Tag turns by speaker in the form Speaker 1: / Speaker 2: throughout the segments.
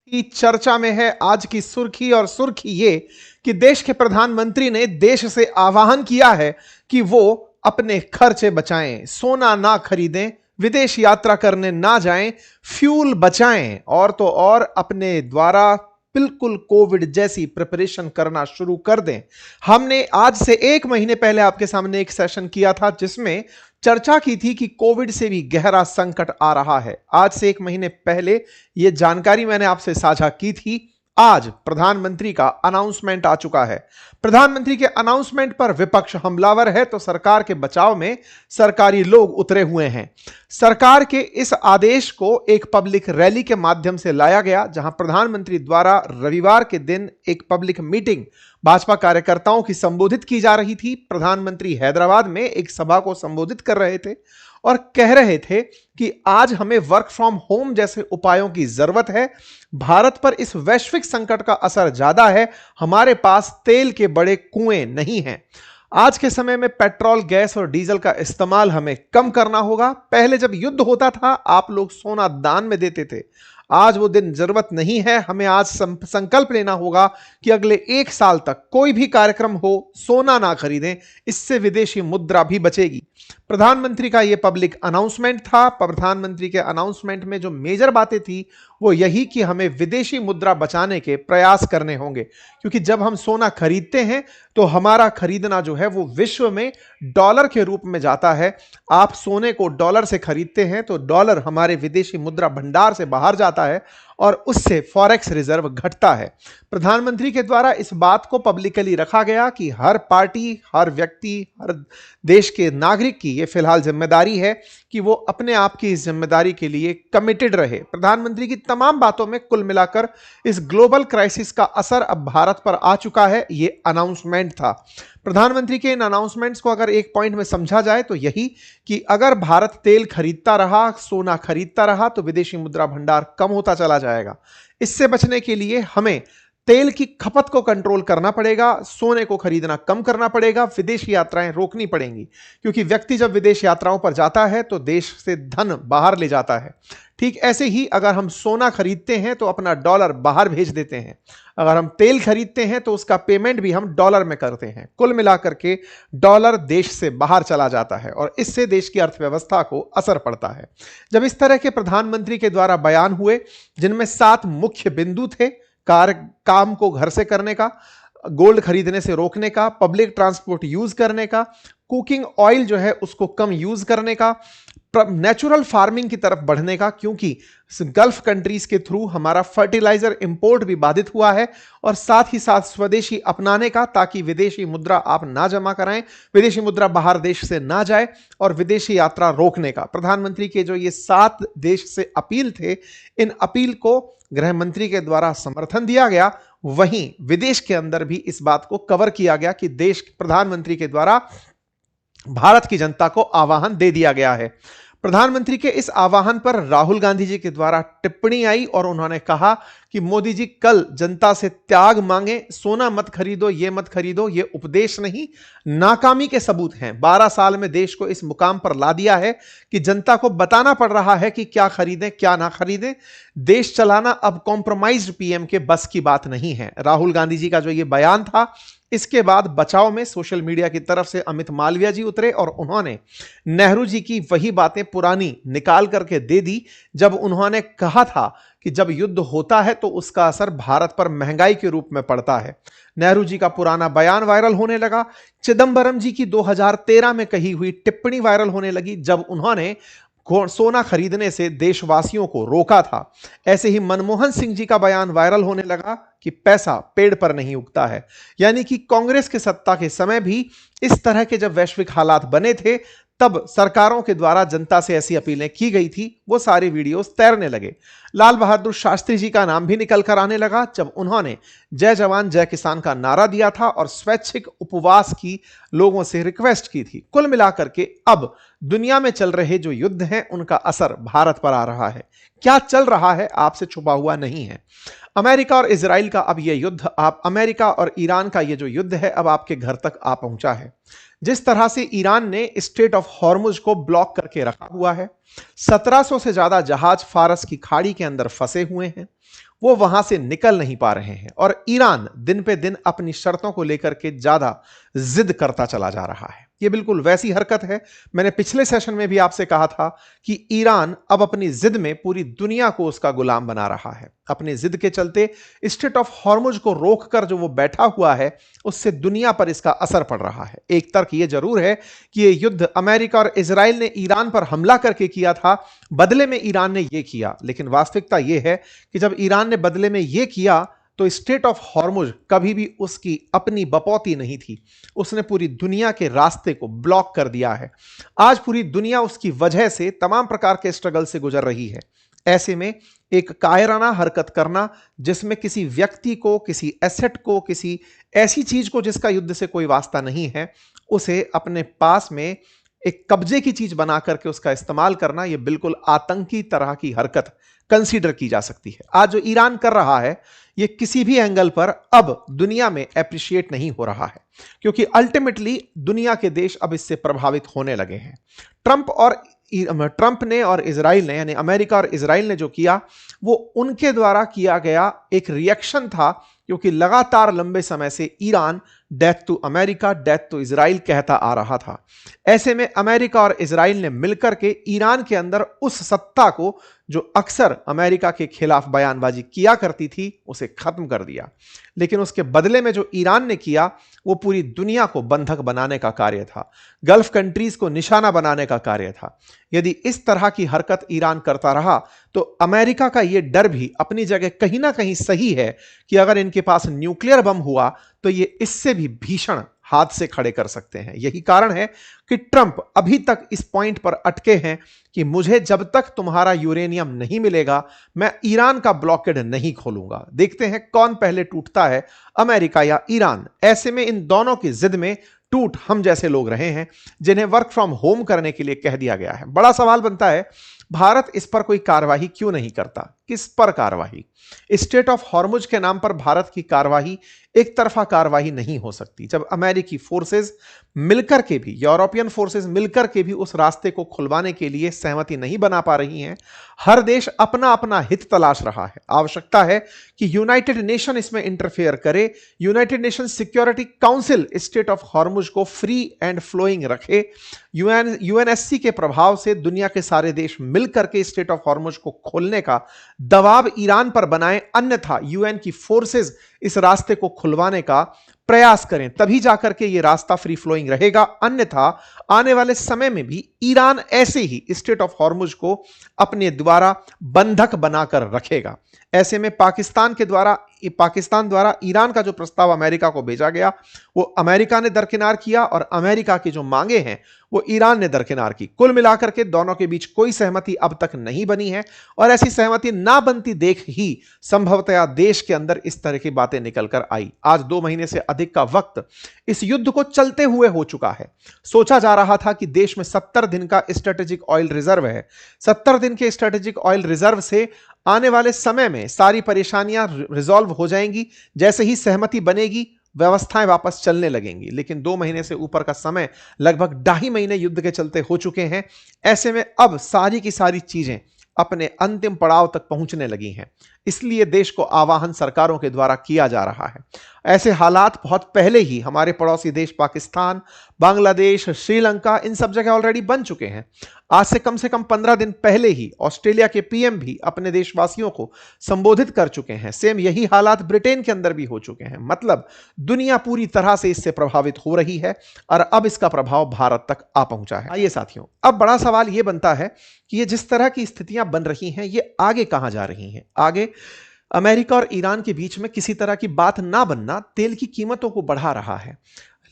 Speaker 1: की चर्चा में है आज की सुर्खी, और सुर्खी ये कि देश के प्रधानमंत्री ने देश से आह्वान किया है कि वो अपने खर्चे बचाएं, सोना ना खरीदें, विदेश यात्रा करने ना जाएं, फ्यूल बचाएं और तो और अपने द्वारा बिल्कुल कोविड जैसी प्रिपरेशन करना शुरू कर दें। हमने आज से 1 महीने पहले आपके सामने एक सेशन किया था जिसमें चर्चा की थी कि कोविड से भी गहरा संकट आ रहा है। आज से 1 महीने पहले यह जानकारी मैंने आपसे साझा की थी। आज प्रधानमंत्री का अनाउंसमेंट आ चुका है। प्रधानमंत्री के अनाउंसमेंट पर विपक्ष हमलावर है तो सरकार के बचाव में सरकारी लोग उतरे हुए हैं। सरकार के इस आदेश को एक पब्लिक रैली के माध्यम से लाया गया, जहां प्रधानमंत्री द्वारा रविवार के दिन एक पब्लिक मीटिंग भाजपा कार्यकर्ताओं की संबोधित की जा रही थी। प्रधानमंत्री हैदराबाद में एक सभा को संबोधित कर रहे थे और कह रहे थे कि आज हमें वर्क फ्रॉम होम जैसे उपायों की जरूरत है। भारत पर इस वैश्विक संकट का असर ज्यादा है, हमारे पास तेल के बड़े कुएं नहीं हैं। आज के समय में पेट्रोल, गैस और डीजल का इस्तेमाल हमें कम करना होगा। पहले जब युद्ध होता था आप लोग सोना दान में देते थे, आज वो दिन जरूरत नहीं है। हमें आज संकल्प लेना होगा कि अगले 1 साल तक कोई भी कार्यक्रम हो सोना ना खरीदें, इससे विदेशी मुद्रा भी बचेगी। प्रधानमंत्री का यह पब्लिक अनाउंसमेंट था। प्रधानमंत्री के अनाउंसमेंट में जो मेजर बातें थी वो यही कि हमें विदेशी मुद्रा बचाने के प्रयास करने होंगे, क्योंकि जब हम सोना खरीदते हैं तो हमारा खरीदना जो है वो विश्व में डॉलर के रूप में जाता है। आप सोने को डॉलर से खरीदते हैं तो डॉलर हमारे विदेशी मुद्रा भंडार से बाहर जाता है और उससे फॉरेक्स रिजर्व घटता है। प्रधानमंत्री के द्वारा इस बात को पब्लिकली रखा गया कि हर पार्टी, हर व्यक्ति, हर देश के नागरिक की यह फिलहाल जिम्मेदारी है कि वो अपने आप की इस जिम्मेदारी के लिए कमिटेड रहे। प्रधानमंत्री की तमाम बातों में कुल मिलाकर इस ग्लोबल क्राइसिस का असर अब भारत पर आ चुका है, ये अनाउंसमेंट था। प्रधानमंत्री के इन अनाउंसमेंट्स को अगर एक पॉइंट में समझा जाए तो यही कि अगर भारत तेल खरीदता रहा, सोना खरीदता रहा तो विदेशी मुद्रा भंडार कम होता चला जाएगा। इससे बचने के लिए हमें तेल की खपत को कंट्रोल करना पड़ेगा, सोने को खरीदना कम करना पड़ेगा, विदेशी यात्राएं रोकनी पड़ेंगी, क्योंकि व्यक्ति जब विदेश यात्राओं पर जाता है तो देश से धन बाहर ले जाता है। ठीक ऐसे ही अगर हम सोना खरीदते हैं तो अपना डॉलर बाहर भेज देते हैं, अगर हम तेल खरीदते हैं तो उसका पेमेंट भी हम डॉलर में करते हैं। कुल मिलाकर के डॉलर देश से बाहर चला जाता है और इससे देश की अर्थव्यवस्था को असर पड़ता है। जब इस तरह के प्रधानमंत्री के द्वारा बयान हुए जिनमें 7 मुख्य बिंदु थे, काम को घर से करने का, गोल्ड खरीदने से रोकने का, पब्लिक ट्रांसपोर्ट यूज करने का, कुकिंग ऑयल जो है उसको कम यूज करने का, नेचुरल फार्मिंग की तरफ बढ़ने का, क्योंकि गल्फ कंट्रीज के थ्रू हमारा फर्टिलाइजर इंपोर्ट भी बाधित हुआ है, और साथ ही साथ स्वदेशी अपनाने का, ताकि विदेशी मुद्रा आप ना जमा कराएं, विदेशी मुद्रा बाहर देश से ना जाए, और विदेशी यात्रा रोकने का। प्रधानमंत्री के जो ये 7 देश से अपील थे, इन अपील को गृह मंत्री के द्वारा समर्थन दिया गया। वहीं विदेश के अंदर भी इस बात को कवर किया गया कि देश प्रधानमंत्री के द्वारा भारत की जनता को आह्वान दे दिया गया है। प्रधानमंत्री के इस आह्वान पर राहुल गांधी जी के द्वारा टिप्पणी आई और उन्होंने कहा कि मोदी जी कल जनता से त्याग मांगे, सोना मत खरीदो, ये मत खरीदो, ये उपदेश नहीं, नाकामी के सबूत हैं। 12 साल में देश को इस मुकाम पर ला दिया है कि जनता को बताना पड़ रहा है कि क्या खरीदें क्या ना खरीदें। देश चलाना अब कॉम्प्रोमाइज्ड पीएम के बस की बात नहीं है। राहुल गांधी जी का जो ये बयान था, इसके बाद बचाव में सोशल मीडिया की तरफ से अमित मालवीय जी उतरे और उन्होंने नेहरू जी की वही बातें पुरानी निकाल करके दे दी, जब उन्होंने कहा था कि जब युद्ध होता है तो उसका असर भारत पर महंगाई के रूप में पड़ता है। नेहरू जी का पुराना बयान वायरल होने लगा। चिदंबरम जी की 2013 में कही हुई टिप्पणी वायरल होने लगी, जब उन्होंने सोना खरीदने से देशवासियों को रोका था। ऐसे ही मनमोहन सिंह जी का बयान वायरल होने लगा कि पैसा पेड़ पर नहीं उगता है। यानी कि कांग्रेस के सत्ता के समय भी इस तरह के जब वैश्विक हालात बने थे, तब सरकारों के द्वारा जनता से ऐसी अपीलें की गई थी, वो सारे वीडियोस तैरने लगे। लाल बहादुर शास्त्री जी का नाम भी निकल कर आने लगा, जब उन्होंने जय जवान जय किसान का नारा दिया था और स्वैच्छिक उपवास की लोगों से रिक्वेस्ट की थी। कुल मिलाकर के अब दुनिया में चल रहे जो युद्ध हैं उनका असर भारत पर आ रहा है। क्या चल रहा है आपसे छुपा हुआ नहीं है। अमेरिका और इजराइल का अब यह युद्ध, अमेरिका और ईरान का यह जो युद्ध है अब आपके घर तक आ पहुंचा है। जिस तरह से ईरान ने स्ट्रेट ऑफ हॉर्मुज को ब्लॉक करके रखा हुआ है, 1700 से ज्यादा जहाज फारस की खाड़ी के अंदर फंसे हुए हैं, वो वहां से निकल नहीं पा रहे हैं और ईरान दिन पे दिन अपनी शर्तों को लेकर के ज्यादा जिद करता चला जा रहा है। ये बिल्कुल वैसी हरकत है, मैंने पिछले सेशन में भी आपसे कहा था कि ईरान अब अपनी जिद में पूरी दुनिया को उसका गुलाम बना रहा है। अपनी जिद के चलते स्ट्रेट ऑफ हॉर्मुज को रोककर जो वो बैठा हुआ है, उससे दुनिया पर इसका असर पड़ रहा है। एक तर्क ये जरूर है कि ये युद्ध अमेरिका और इजराइल ने ईरान पर हमला करके किया था, बदले में ईरान ने ये किया। लेकिन वास्तविकता ये है कि जब ईरान ने बदले में ये किया तो स्ट्रेट ऑफ हॉर्मुज कभी भी उसकी अपनी बपौती नहीं थी, उसने पूरी दुनिया के रास्ते को ब्लॉक कर दिया है। आज पूरी दुनिया उसकी वजह से तमाम प्रकार के स्ट्रगल से गुजर रही है। ऐसे में एक कायराना हरकत करना, जिसमें किसी व्यक्ति को, किसी एसेट को, किसी ऐसी चीज को जिसका युद्ध से कोई वास्ता नहीं है, उसे अपने पास में एक कब्जे की चीज बना करके उसका इस्तेमाल करना, यह बिल्कुल आतंकी तरह की हरकत कंसीडर की जा सकती है। आज जो ईरान कर रहा है, यह किसी भी एंगल पर अब दुनिया में एप्रिशिएट नहीं हो रहा है, क्योंकि अल्टीमेटली दुनिया के देश अब इससे प्रभावित होने लगे हैं। ट्रंप ने और इजराइल ने, यानी अमेरिका और इजराइल ने जो किया, वो उनके द्वारा किया गया एक रिएक्शन था, क्योंकि लगातार लंबे समय से Iran death to America, death to Israel कहता आ रहा था। ऐसे में अमेरिका और इजराइल ने मिलकर के ईरान के अंदर उस सत्ता को, जो अक्सर अमेरिका के खिलाफ बयानबाजी किया करती थी, उसे खत्म कर दिया। लेकिन उसके बदले में जो ईरान ने किया, वो पूरी दुनिया को बंधक बनाने का कार्य था, गल्फ कंट्रीज को निशाना बनाने का कार्य था। यदि इस तरह की हरकत ईरान करता रहा तो अमेरिका का यह डर भी अपनी जगह कहीं ना कहीं सही है कि अगर इनके पास न्यूक्लियर बम हुआ तो ये इससे भी भीषण हादसे खड़े कर सकते हैं। यही कारण है कि ट्रंप अभी तक इस पॉइंट पर अटके हैं कि मुझे जब तक तुम्हारा यूरेनियम नहीं मिलेगा, मैं ईरान का ब्लॉकेड नहीं खोलूंगा। देखते हैं कौन पहले टूटता है, अमेरिका या ईरान। ऐसे में इन दोनों की जिद में टूट हम जैसे लोग रहे हैं, जिन्हें वर्क फ्रॉम होम करने के लिए कह दिया गया है। बड़ा सवाल बनता है, भारत इस पर कोई कार्रवाई क्यों नहीं करता? किस पर कार्रवाई? स्ट्रेट ऑफ हॉर्मुज के नाम पर भारत की कार्रवाई एक तरफा कार्रवाई नहीं हो सकती। जब अमेरिकी फोर्सेस मिलकर के भी, यूरोपियन फोर्सेस मिलकर के भी उस रास्ते को खुलवाने के लिए सहमति नहीं बना पा रही हैं, हर देश अपना अपना हित तलाश रहा है। आवश्यकता है कि यूनाइटेड नेशन इसमें इंटरफेयर करे, United nation security council straight of Hormuz को फ्री एंड फ्लोइंग रखे, यूएनएससी के प्रभाव से दुनिया के सारे देश मिलकर के स्ट्रेट ऑफ हॉर्मुज को खोलने का दबाव ईरान पर बनाएं, अन्यथा यूएन की फोर्सेस इस रास्ते को खुलवाने का प्रयास करें, तभी जाकर के ये रास्ता फ्री फ्लोइंग रहेगा। अन्यथा आने वाले समय में भी ईरान ऐसे ही स्ट्रेट ऑफ हॉर्मुज को अपने द्वारा बंधक बनाकर रखेगा। ऐसे में पाकिस्तान द्वारा ईरान का जो प्रस्ताव अमेरिका को भेजा गया, वो अमेरिका ने दरकिनार किया और अमेरिका की जो मांगे हैं वो ईरान ने दरकिनार की। कुल मिलाकर के दोनों के बीच कोई सहमति अब तक नहीं बनी है और ऐसी सहमति ना बनती देख ही संभवतया देश के अंदर इस तरह की बातें निकलकर आई। आज 2 महीने से अधिक का वक्त इस युद्ध को चलते हुए हो चुका है। सोचा जा रहा था कि देश में 70 दिन का स्ट्रेटेजिक ऑयल रिजर्व है। 70 दिन के स्ट्रेटेजिक ऑयल रिजर्व से आने वाले समय में सारी परेशानियां रिजॉल्व हो जाएंगी। जैसे ही सहमति बनेगी, व्यवस्थाएं वापस चलने लगेंगी। लेकिन 2 महीने से ऊपर का समय, लगभग 2.5 महीने युद्ध के चलते हो चुके हैं। ऐसे में अब सारी की सारी चीजें अपने अंतिम पड़ाव तक पहुंचने लगी हैं। इसलिए देश को आह्वान सरकारों के द्वारा किया जा रहा है। ऐसे हालात बहुत पहले ही हमारे पड़ोसी देश पाकिस्तान, बांग्लादेश, श्रीलंका, इन सब जगह ऑलरेडी बन चुके हैं। आज से कम 15 दिन पहले ही ऑस्ट्रेलिया के पीएम भी अपने देशवासियों को संबोधित कर चुके हैं। सेम यही हालात ब्रिटेन के अंदर भी हो चुके हैं। मतलब दुनिया पूरी तरह से इससे प्रभावित हो रही है और अब इसका प्रभाव भारत तक आ पहुंचा है। आइए साथियों, अब बड़ा सवाल यह बनता है कि ये जिस तरह की स्थितियां बन रही हैं, ये आगे कहां जा रही हैं? आगे अमेरिका और ईरान के बीच में किसी तरह की बात ना बनना तेल की कीमतों को बढ़ा रहा है।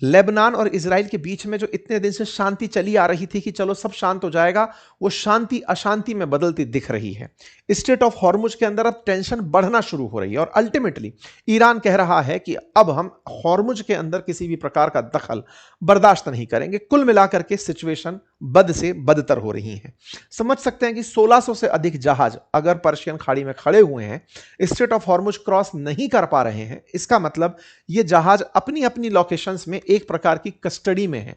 Speaker 1: लेबनान और इजराइल के बीच में जो इतने दिन से शांति चली आ रही थी कि चलो सब शांत हो जाएगा, वो शांति अशांति में बदलती दिख रही है। स्ट्रेट ऑफ हॉर्मुज के अंदर अब टेंशन बढ़ना शुरू हो रही है और अल्टीमेटली ईरान कह रहा है कि अब हम हॉर्मुज के अंदर किसी भी प्रकार का दखल बर्दाश्त नहीं करेंगे। कुल मिलाकर के सिचुएशन बद से बदतर हो रही है। समझ सकते हैं कि 1600 से अधिक जहाज अगर पर्शियन खाड़ी में खड़े हुए हैं, स्ट्रेट ऑफ हॉर्मुज क्रॉस नहीं कर पा रहे हैं, इसका मतलब ये जहाज अपनी अपनी लोकेशंस में एक प्रकार की कस्टडी में है।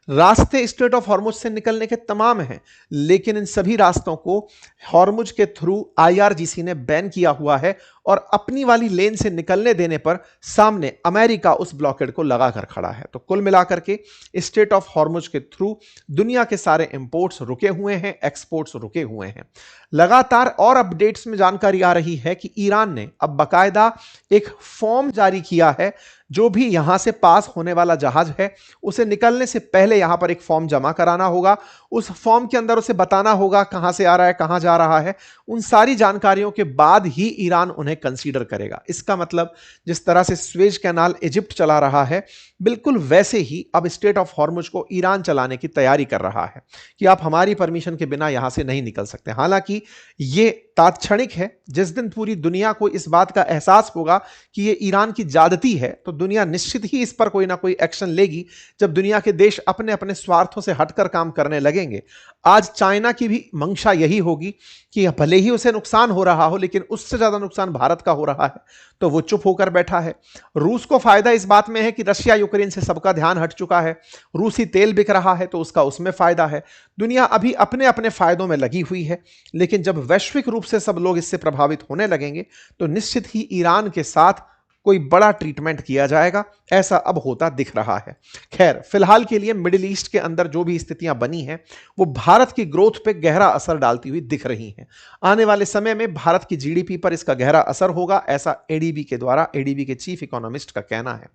Speaker 1: रास्ते स्ट्रेट ऑफ हॉर्मुज से निकलने के तमाम हैं, लेकिन इन सभी रास्तों को हॉर्मुज के थ्रू आईआरजीसी ने बैन किया हुआ है और अपनी वाली लेन से निकलने देने पर सामने अमेरिका उस ब्लॉकेड को लगाकर खड़ा है। तो कुल मिलाकर के स्ट्रेट ऑफ हॉर्मुज के थ्रू दुनिया के सारे इंपोर्ट्स रुके हुए हैं, एक्सपोर्ट्स रुके हुए हैं। लगातार और अपडेट्स में जानकारी आ रही है कि ईरान ने अब बकायदा एक फॉर्म जारी किया है, जो भी यहां से पास होने वाला जहाज है उसे निकलने से पहले यहां पर एक फॉर्म जमा कराना होगा। उस फॉर्म के अंदर उसे बताना होगा कहां से आ रहा है, कहां जा रहा है। उन सारी जानकारियों के बाद ही ईरान उन्हें कंसीडर करेगा। इसका मतलब जिस तरह से स्वेज कैनाल इजिप्ट चला रहा है, बिल्कुल वैसे ही अब स्ट्रेट ऑफ हॉर्मुज को ईरान चलाने की तैयारी कर रहा है कि आप हमारी परमिशन के बिना यहां से नहीं निकल सकते। हालांकि ये तात्क्षणिक है। जिस दिन पूरी दुनिया को इस बात का एहसास होगा कि ये ईरान की ज्यादती है, तो दुनिया निश्चित ही इस पर कोई ना कोई एक्शन लेगी। जब दुनिया के देश अपने अपने स्वार्थों से हटकर काम करने लगेंगे। आज चाइना की भी मंशा यही होगी कि भले ही उसे नुकसान हो रहा हो, लेकिन उससे ज्यादा नुकसान भारत का हो रहा है, तो वो चुप होकर बैठा है। रूस को फायदा इस बात में है कि रशिया यूक्रेन से सबका ध्यान हट चुका है, रूसी तेल बिक रहा है, तो उसका उसमें फायदा है। दुनिया अभी अपने अपने फायदों में लगी हुई है, लेकिन जब वैश्विक रूप से सब लोग इससे प्रभावित होने लगेंगे, तो निश्चित ही ईरान के साथ कोई बड़ा ट्रीटमेंट किया जाएगा। ऐसा अब होता दिख रहा है। खैर, फिलहाल के लिए मिडिल ईस्ट के अंदर जो भी स्थितियां बनी हैं, वो भारत की ग्रोथ पे गहरा असर डालती हुई दिख रही हैं। आने वाले समय में भारत की जीडीपी पर इसका गहरा असर होगा, ऐसा एडीबी के द्वारा, एडीबी के चीफ इकोनॉमिस्ट का कहना है।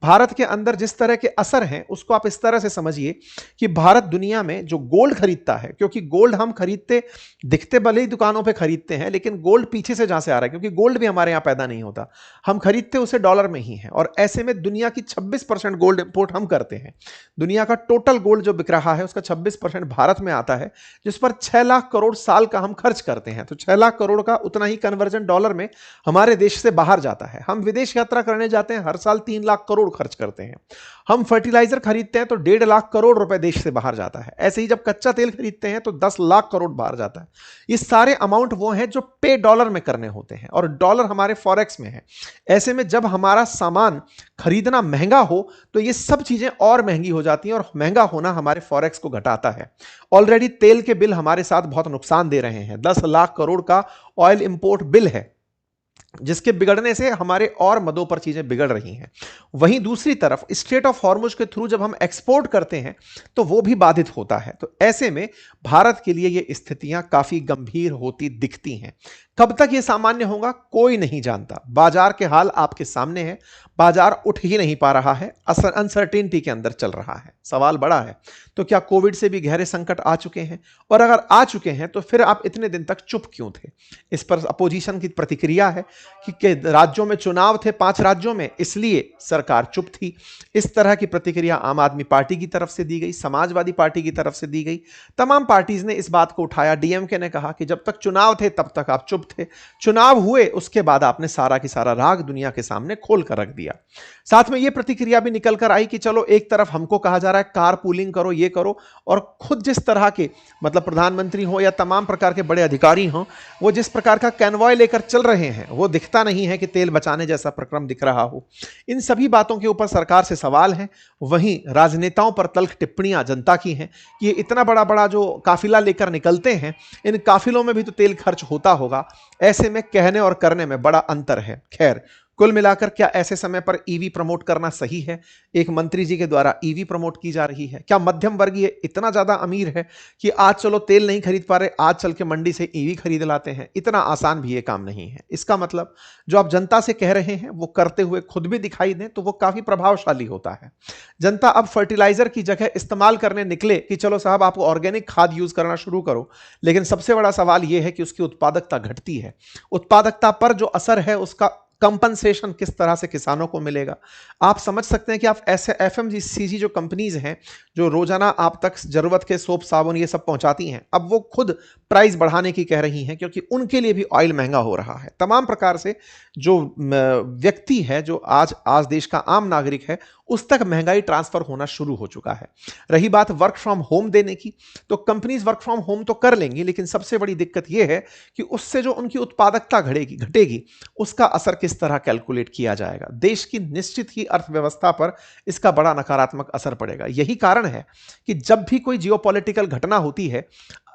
Speaker 1: भारत के अंदर जिस तरह के असर हैं, उसको आप इस तरह से समझिए कि भारत दुनिया में जो गोल्ड खरीदता है, क्योंकि गोल्ड हम खरीदते दिखते भले ही दुकानों पर खरीदते हैं, लेकिन गोल्ड पीछे से जहां से आ रहा है, क्योंकि गोल्ड भी हमारे यहां पैदा नहीं होता, हम खरीदते उसे डॉलर में ही है। और ऐसे में दुनिया की 26% गोल्ड इंपोर्ट हम करते हैं। दुनिया का टोटल गोल्ड जो बिक रहा है, उसका 26% भारत में आता है, जिस पर 6 लाख करोड़ साल का हम खर्च करते हैं। तो 6 लाख करोड़ का उतना ही कन्वर्जन डॉलर में हमारे देश से बाहर जाता है। हम विदेश यात्रा करने जाते हैं, हर साल 3 लाख करोड़ खर्च करते हैं। हम फर्टिलाइजर खरीदते हैं तो 1.5 लाख करोड़ रुपए देश से बाहर जाता है। ऐसे ही जब कच्चा तेल खरीदते हैं तो 10 लाख करोड़ बाहर जाता है। ये सारे अमाउंट वो हैं जो पे डॉलर में करने होते हैं, और डॉलर हमारे फॉरेक्स में है। ऐसे में जब हमारा सामान खरीदना महंगा हो, तो ये सब चीजें और महंगी हो जाती हैं, और महंगा होना हमारे फॉरेक्स को घटाता है। ऑलरेडी तेल के बिल हमारे साथ बहुत नुकसान दे रहे हैं। 10 लाख करोड़ का ऑयल इंपोर्ट बिल है, जिसके बिगड़ने से हमारे और मदों पर चीजें बिगड़ रही हैं। वहीं दूसरी तरफ स्ट्रेट ऑफ हॉर्मुज के थ्रू जब हम एक्सपोर्ट करते हैं, तो वो भी बाधित होता है। तो ऐसे में भारत के लिए ये स्थितियां काफी गंभीर होती दिखती हैं। कब तक ये सामान्य होगा, कोई नहीं जानता। बाजार के हाल आपके सामने है, बाजार उठ ही नहीं पा रहा है, अनसर्टेनिटी के अंदर चल रहा है। सवाल बड़ा है, तो क्या कोविड से भी गहरे संकट आ चुके हैं? और अगर आ चुके हैं, तो फिर आप इतने दिन तक चुप क्यों थे? इस पर अपोजिशन की प्रतिक्रिया है कि राज्यों में चुनाव थे, 5 राज्यों में, इसलिए सरकार चुप थी। इस तरह की प्रतिक्रिया आम आदमी पार्टी की तरफ से दी गई, समाजवादी पार्टी की तरफ से दी गई। तमाम पार्टीज ने इस बात को उठाया। डीएमके ने कहा कि जब तक चुनाव थे तब तक आप चुप थे, चुनाव हुए उसके बाद आपने सारा की सारा राग दुनिया के सामने खोल कर रख दिया। साथ में यह प्रतिक्रिया भी निकल कर आई कि चलो, एक तरफ हमको कहा जा रहा है कार पूलिंग करो, ये करो, और खुद जिस तरह के मतलब प्रधानमंत्री हो या तमाम प्रकार के बड़े अधिकारी हो, वो जिस प्रकार का कैनवॉय लेकर चल रहे हैं, वो दिखता नहीं है कि तेल बचाने जैसा प्रक्रम दिख रहा हो। इन सभी बातों के ऊपर सरकार से सवाल है। वहीं राजनेताओं पर तल्ख टिप्पणियां जनता की हैं कि ये इतना बड़ा बड़ा जो काफिला लेकर निकलते हैं, इन काफिलों में भी तो तेल खर्च होता होगा। ऐसे में कहने और करने में बड़ा अंतर है। खैर, कुल मिलाकर क्या ऐसे समय पर ईवी प्रमोट करना सही है? एक मंत्री जी के द्वारा ईवी प्रमोट की जा रही है। क्या मध्यम वर्गीय इतना ज्यादा अमीर है कि आज चलो तेल नहीं खरीद पा रहे, आज चल के मंडी से ईवी खरीद लाते हैं? इतना आसान भी ये काम नहीं है। इसका मतलब जो आप जनता से कह रहे हैं, वो करते हुए खुद भी दिखाई दें, तो वो काफी प्रभावशाली होता है। जनता अब फर्टिलाइजर की जगह इस्तेमाल करने निकले कि चलो साहब, आप ऑर्गेनिक खाद यूज करना शुरू करो, लेकिन सबसे बड़ा सवाल यह है कि उसकी उत्पादकता घटती है। उत्पादकता पर जो असर है, उसका कंपनसेशन किस तरह से किसानों को मिलेगा? आप समझ सकते हैं कि आप ऐसे एफएमसीजी जो कंपनीज हैं, जो रोजाना आप तक जरूरत के सोप साबुन ये सब पहुंचाती हैं, अब वो खुद प्राइस बढ़ाने की कह रही हैं, क्योंकि उनके लिए भी ऑयल महंगा हो रहा है। तमाम प्रकार से जो व्यक्ति है, जो आज देश का आम नागरिक है, उस तक महंगाई ट्रांसफर होना शुरू हो चुका है। रही बात वर्क फ्रॉम होम देने की, तो कंपनीज वर्क फ्रॉम होम तो कर लेंगी, लेकिन सबसे बड़ी दिक्कत यह है कि उससे जो उनकी उत्पादकता घटेगी, उसका असर किस तरह कैलकुलेट किया जाएगा। देश की निश्चित ही अर्थव्यवस्था पर इसका बड़ा नकारात्मक असर पड़ेगा। यही कारण है कि जब भी कोई जियोपॉलिटिकल घटना होती है,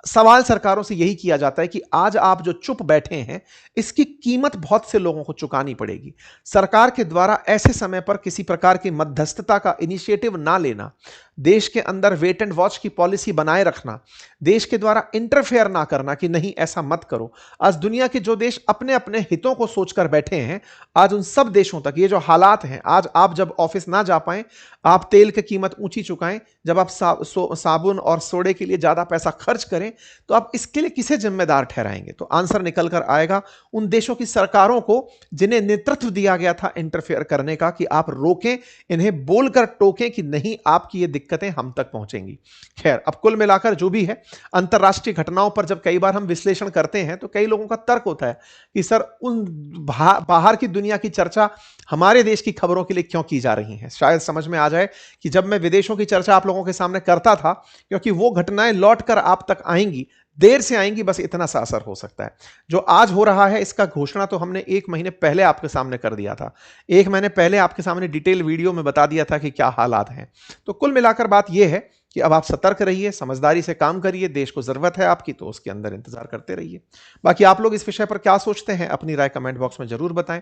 Speaker 1: सवाल सरकारों से यही किया जाता है कि आज आप जो चुप बैठे हैं, इसकी कीमत बहुत से लोगों को चुकानी पड़ेगी। सरकार के द्वारा ऐसे समय पर किसी प्रकार की मध्यस्थता का इनिशिएटिव ना लेना, देश के अंदर वेट एंड वॉच की पॉलिसी बनाए रखना, देश के द्वारा इंटरफेयर ना करना कि नहीं ऐसा मत करो। आज दुनिया के जो देश अपने अपने हितों को सोचकर बैठे हैं, आज उन सब देशों तक ये जो हालात हैं, आज आप जब ऑफिस ना जा पाएं, आप तेल की कीमत ऊंची चुकाएं, जब आप साबुन और सोडे के लिए ज्यादा पैसा खर्च करें, तो आप इसके लिए किसे जिम्मेदार ठहराएंगे? तो आंसर निकल कर आएगा उन देशों की सरकारों को जिन्हें नेतृत्व दिया गया था इंटरफेयर करने का, कि आप रोकें, इन्हें बोलकर टोकें कि नहीं आपकी ये दिक्कतें हम तक पहुंचेंगी। खैर, अब कुल मिलाकर जो भी है, अंतरराष्ट्रीय घटनाओं पर जब कई बार हम विश्लेषण करते हैं तो कई लोगों का तर्क होता है कि सर उन बाहर की दुनिया की चर्चा हमारे देश की खबरों के लिए क्यों की जा रही है। शायद समझ में आ जाए कि जब मैं विदेशों की चर्चा आप लोगों के सामने करता था, क्योंकि वो घटनाएं लौट कर आप तक आएंगी, देर से आएंगी, बस इतना सा असर हो सकता है। जो आज हो रहा है इसका घोषणा तो हमने 1 महीने पहले आपके सामने कर दिया था। 1 महीने पहले आपके सामने डिटेल वीडियो में बता दिया था कि क्या हालात हैं। तो कुल मिलाकर बात यह है कि अब आप सतर्क रहिए, समझदारी से काम करिए, देश को जरूरत है आपकी, तो उसके अंदर इंतजार करते रहिए। बाकी आप लोग इस विषय पर क्या सोचते हैं, अपनी राय कमेंट बॉक्स में जरूर बताएं।